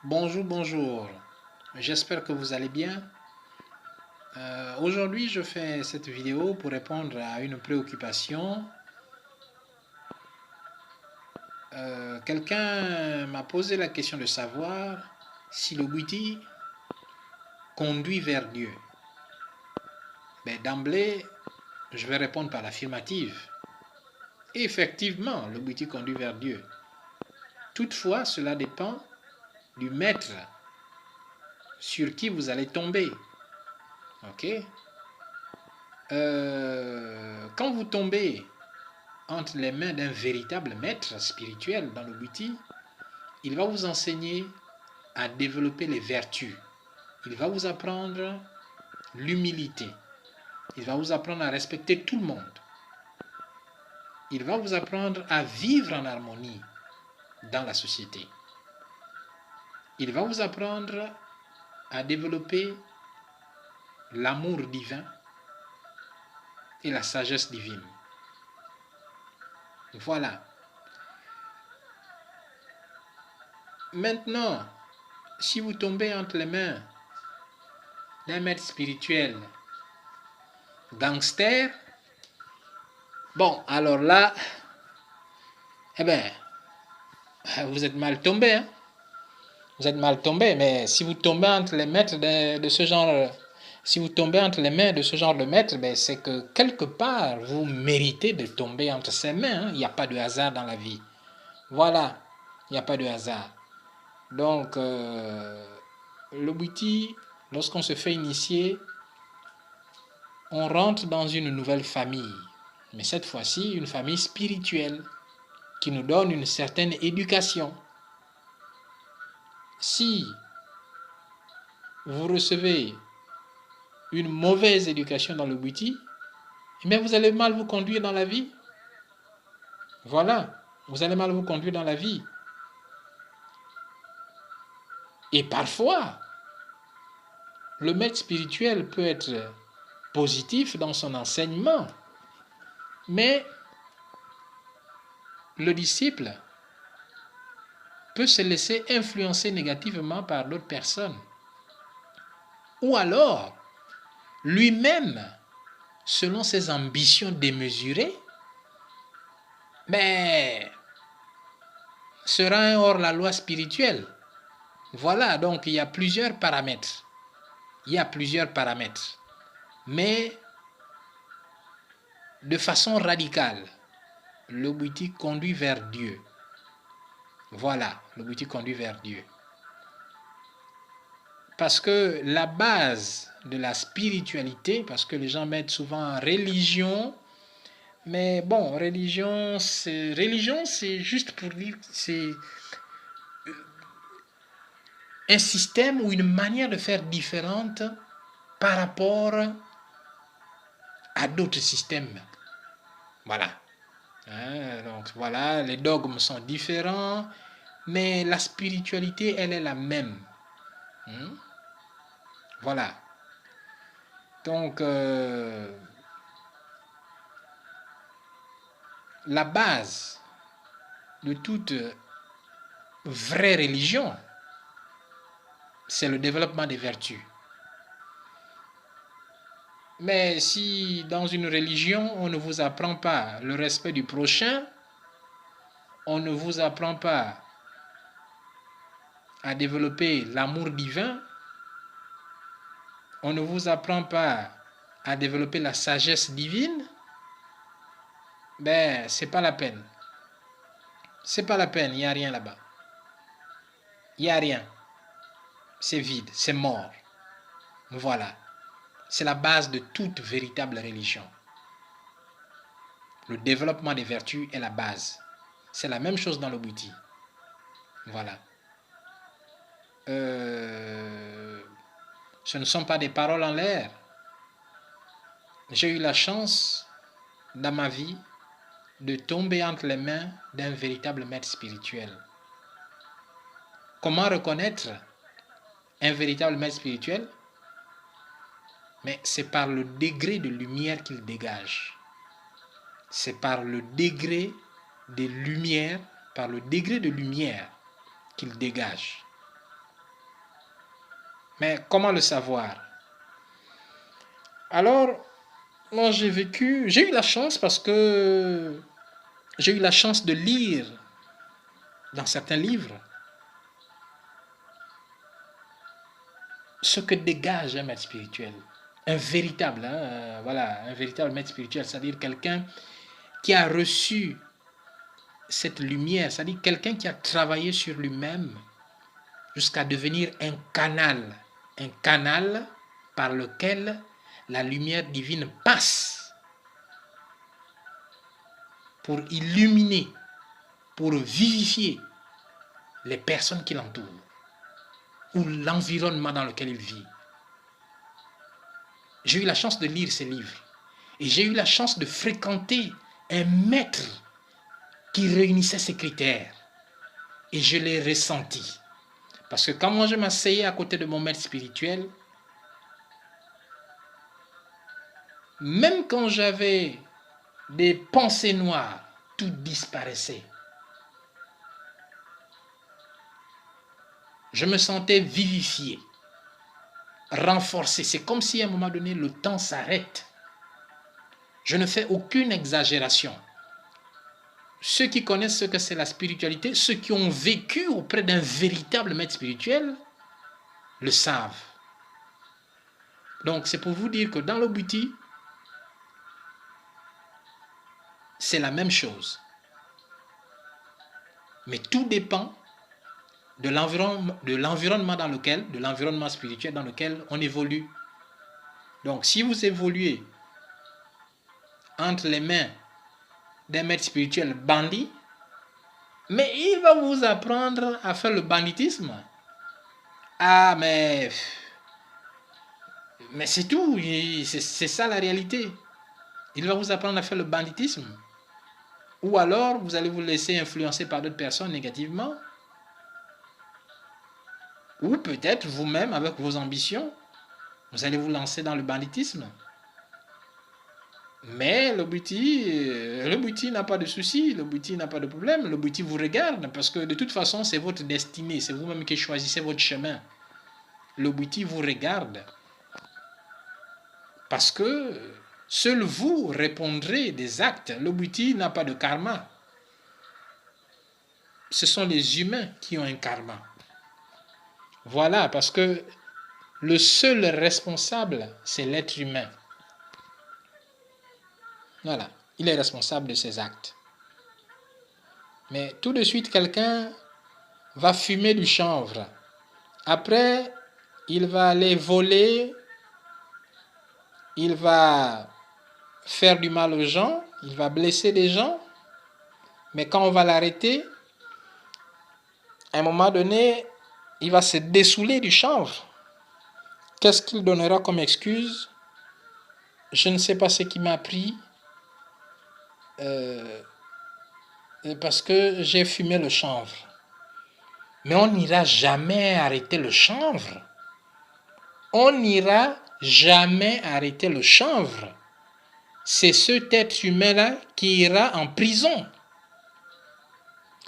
Bonjour, bonjour. J'espère que vous allez bien. Aujourd'hui, je fais cette vidéo pour répondre à une préoccupation. Quelqu'un m'a posé la question de savoir si le Bouddhi conduit vers Dieu. D'emblée, je vais répondre par l'affirmative. Effectivement, le Bouddhi conduit vers Dieu. Toutefois, cela dépend du maître sur qui vous allez tomber. Ok? Quand vous tombez entre les mains d'un véritable maître spirituel dans le Bhuti, il va vous enseigner à développer les vertus. Il va vous apprendre l'humilité. Il va vous apprendre à respecter tout le monde. Il va vous apprendre à vivre en harmonie dans la société. Il va vous apprendre à développer l'amour divin et la sagesse divine. Voilà. Maintenant, si vous tombez entre les mains d'un maître spirituel gangster, bon, alors là, vous êtes mal tombé. Hein? Vous êtes mal tombé, mais si vous tombez entre les maîtres de ce genre, si vous tombez entre les mains de ce genre de maître, c'est que quelque part, vous méritez de tomber entre ses mains. Hein? Il n'y a pas de hasard dans la vie. Voilà, il n'y a pas de hasard. Donc, le Bhuti, lorsqu'on se fait initier, on rentre dans une nouvelle famille. Mais cette fois-ci, une famille spirituelle qui nous donne une certaine éducation. Si vous recevez une mauvaise éducation dans le Bhuti, mais vous allez mal vous conduire dans la vie. Voilà, vous allez mal vous conduire dans la vie. Et parfois, le maître spirituel peut être positif dans son enseignement, mais le disciple peut se laisser influencer négativement par d'autres personnes. Ou alors, lui-même, selon ses ambitions démesurées, sera un hors-la-loi spirituelle. Voilà, donc il y a plusieurs paramètres. Mais de façon radicale, le Bhuti conduit vers Dieu. Voilà, le Bhuti conduit vers Dieu. Parce que la base de la spiritualité, parce que les gens mettent souvent religion, mais bon, religion, c'est juste pour dire, c'est un système ou une manière de faire différente par rapport à d'autres systèmes. Voilà. Donc voilà, les dogmes sont différents, mais la spiritualité, elle est la même. Voilà. Donc, la base de toute vraie religion, c'est le développement des vertus. Mais si dans une religion, on ne vous apprend pas le respect du prochain, on ne vous apprend pas à développer l'amour divin, on ne vous apprend pas à développer la sagesse divine, c'est pas la peine. C'est pas la peine, il n'y a rien là-bas. Il n'y a rien. C'est vide, c'est mort. Voilà. C'est la base de toute véritable religion. Le développement des vertus est la base. C'est la même chose dans le Bhuti. Voilà. Ce ne sont pas des paroles en l'air. J'ai eu la chance, dans ma vie, de tomber entre les mains d'un véritable maître spirituel. Comment reconnaître un véritable maître spirituel? Mais c'est par le degré de lumière qu'il dégage. C'est par le degré de lumière, qu'il dégage. Mais comment le savoir? Alors, moi j'ai eu la chance parce que j'ai eu la chance de lire dans certains livres ce que dégage un maître spirituel. Un véritable, voilà, un véritable maître spirituel, c'est-à-dire quelqu'un qui a reçu cette lumière, c'est-à-dire quelqu'un qui a travaillé sur lui-même jusqu'à devenir un canal par lequel la lumière divine passe pour illuminer, pour vivifier les personnes qui l'entourent ou l'environnement dans lequel il vit. J'ai eu la chance de lire ces livres et j'ai eu la chance de fréquenter un maître qui réunissait ces critères et je l'ai ressenti. Parce que quand moi je m'asseyais à côté de mon maître spirituel, même quand j'avais des pensées noires, tout disparaissait. Je me sentais vivifié, renforcé. C'est comme si à un moment donné, le temps s'arrête. Je ne fais aucune exagération. Ceux qui connaissent ce que c'est la spiritualité, ceux qui ont vécu auprès d'un véritable maître spirituel, le savent. Donc c'est pour vous dire que dans l'Obuti, c'est la même chose. Mais tout dépend de l'environnement dans lequel, de l'environnement spirituel dans lequel on évolue. Donc si vous évoluez entre les mains d'un maître spirituel bandit, mais il va vous apprendre à faire le banditisme. Ah, mais c'est tout, c'est ça la réalité. Il va vous apprendre à faire le banditisme. Ou alors, vous allez vous laisser influencer par d'autres personnes négativement. Ou peut-être vous-même, avec vos ambitions, vous allez vous lancer dans le banditisme. Mais le Buti n'a pas de souci, le Buti n'a pas de problème, le Buti vous regarde parce que de toute façon c'est votre destinée, c'est vous-même qui choisissez votre chemin. Le Buti vous regarde parce que seul vous répondrez des actes. Le Buti n'a pas de karma. Ce sont les humains qui ont un karma. Voilà, parce que le seul responsable, c'est l'être humain. Voilà, il est responsable de ses actes. Mais tout de suite, quelqu'un va fumer du chanvre. Après, il va aller voler, il va faire du mal aux gens, il va blesser des gens. Mais quand on va l'arrêter, à un moment donné, il va se dessouler du chanvre. Qu'est-ce qu'il donnera comme excuse? Je ne sais pas ce qui m'a pris. Parce que j'ai fumé le chanvre. Mais on n'ira jamais arrêter le chanvre. On n'ira jamais arrêter le chanvre. C'est cet être humain-là qui ira en prison.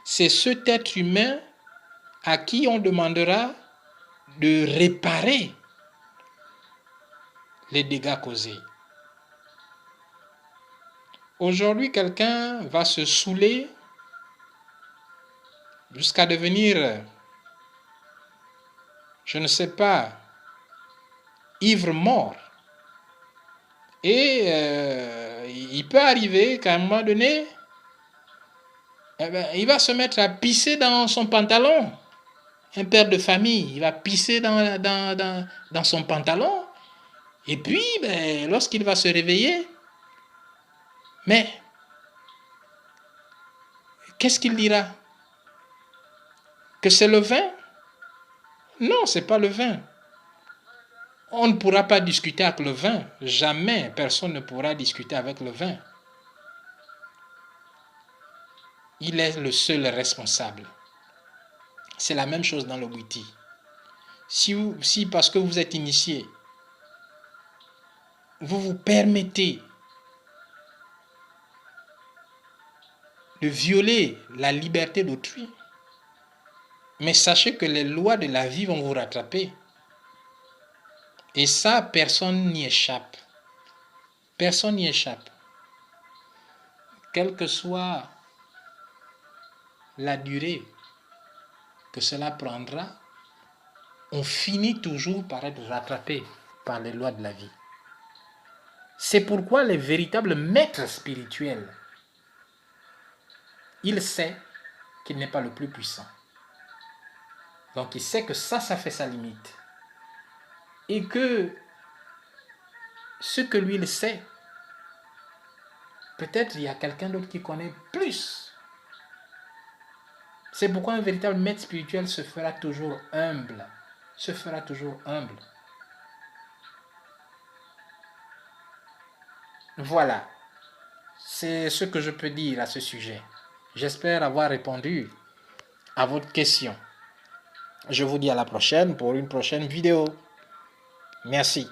C'est cet être humain à qui on demandera de réparer les dégâts causés. Aujourd'hui, quelqu'un va se saouler jusqu'à devenir, je ne sais pas, ivre mort. Et il peut arriver qu'à un moment donné, il va se mettre à pisser dans son pantalon. Un père de famille, il va pisser dans son pantalon. Et puis, lorsqu'il va se réveiller, mais qu'est-ce qu'il dira? Que c'est le vin? Non, ce n'est pas le vin. On ne pourra pas discuter avec le vin. Jamais personne ne pourra discuter avec le vin. Il est le seul responsable. C'est la même chose dans le Buti. Si parce que vous êtes initié, vous vous permettez de violer la liberté d'autrui, mais sachez que les lois de la vie vont vous rattraper. Et ça, personne n'y échappe. Personne n'y échappe. Quelle que soit la durée que cela prendra, on finit toujours par être rattrapé par les lois de la vie. C'est pourquoi les véritables maîtres spirituels, il sait qu'il n'est pas le plus puissant. Donc il sait que ça fait sa limite. Et que ce que lui il sait, peut-être il y a quelqu'un d'autre qui connaît plus. C'est pourquoi un véritable maître spirituel se fera toujours humble. Se fera toujours humble. Voilà. C'est ce que je peux dire à ce sujet. J'espère avoir répondu à votre question. Je vous dis à la prochaine pour une prochaine vidéo. Merci.